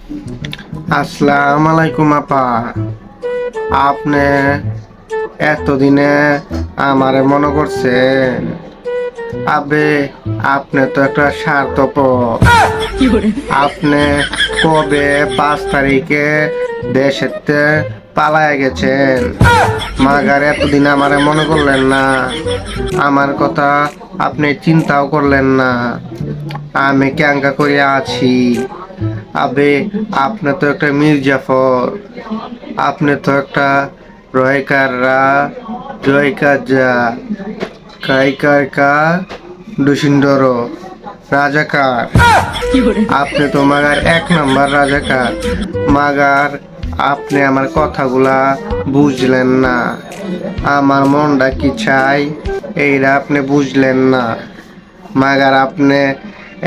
আসসালামু আলাইকুম আপা। আপনি এতদিনে আমারে মনে করছেন? আবে, আপনি তো একটা স্বার্থপর। আপনি কবে 5 তারিখে দেশেতে পালায় গেছেন, মাগার এতদিন আমারে মনে করলেন না। আমার কথা আপনি চিন্তাও করলেন না। আমি ক্যাঙ্কা করে আছি। আবে, আপনি তো একটা মির্জাফর। আপনি তো একটা রয়কাররা জয়কার যা কাইকার কা দুশিন্দর রাজাকার। আপনি তো মাগার 1 নাম্বার রাজাকার। মাগার আপনি আমার কথাগুলা বুঝলেন না। আমার মনটা কি চাই এইটা আপনি বুঝলেন না। মাগার আপনি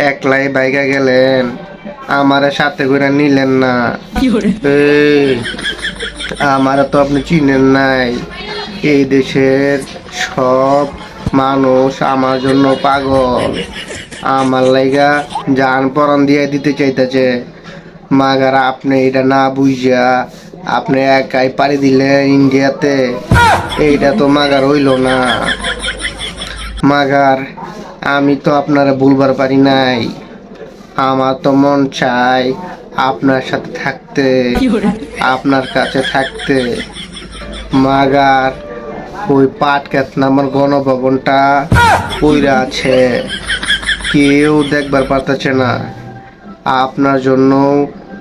একলাই বাইকা গেলেন, আমারে সাথে করে নিলেন না। এই, আমারে তো আপনি চিনেন নাই। এই দেশের সব মানুষ আমার জন্য পাগল। আমার লাইগা জান পরান দিয়ে দিতে চাইতেছে। মাগার আপনি এটা না বুঝা আপনি একাই পাড়ি দিলেন ইন্ডিয়াতে। এইটা তো মাগার হইল না। মাগার আমি তো আপনারা ভুলবার পারি নাই। আমার তো মন চাই আপনার সাথে থাকতে, আপনার কাছে থাকতে। মাগার ওই পাটকেত নামার গণভবনটা কইরা আছে, কেউ দেখবার পারতেছে না। আপনার জন্য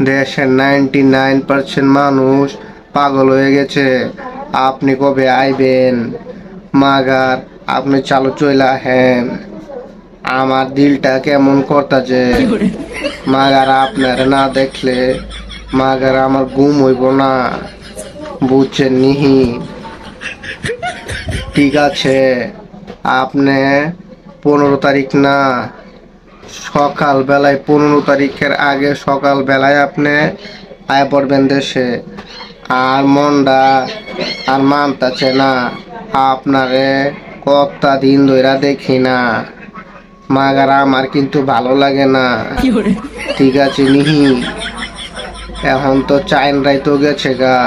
দেশের 99% মানুষ পাগল হয়ে গেছে। আপনি কবে আইবেন? মাগার আপনি চালু চইলা হেন। আমার দিলটা কেমন করতাছে। মাগার আপনার না দেখলে মাগার আমার ঘুম হইব না, বুঝছেন নিহি? ঠিক আছে, আপনি 15 তারিখ না, সকাল বেলায় 15 তারিখের আগে সকাল বেলায় আপনি আয় পড়বেন দেশে। আর মনটা আর মানতাছে না, আপনারে কতটা দিন ধইরা দেখি না। মাগার আমার কিন্তু ভালো লাগে না। ঠিক আছে নিহি, এখন তো চাইন রাইতো গেছে গা,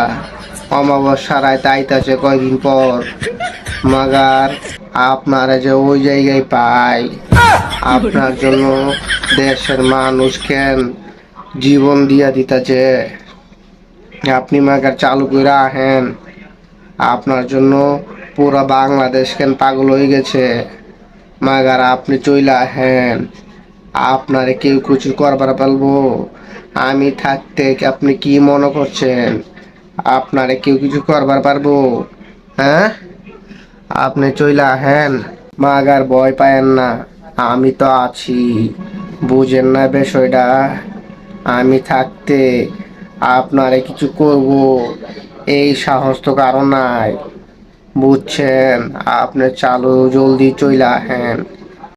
অমাবস্যা রাইতে আইতাছে কয়দিন পর। মাগার আপনারা যে ওই জায়গায় পাই, আপনার জন্য দেশের মানুষ কেন জীবন দিয়া দিতাছে। আপনি মাগার চালু করে আহেন। আপনার জন্য পুরা বাংলাদেশ কেন পাগল হয়ে গেছে। মাগার আপনি চইলা আহেন। আপনারে কেউ কিছু করবার পারবো? আমি থাকতে আপনি কি মনে করছেন আপনারে কেউ কিছু করবার পারবো? হ্যাঁ, আপনি চইলা আহেন। মাগার ভয় পায়েন না, আমি তো আছি। বুঝেন না বিষয়টা? আমি থাকতে আপনারে কিছু করব এই সাহস তো কারো নাই, বুঝছেন? আপনি চালু জলদি চইলা আহেন।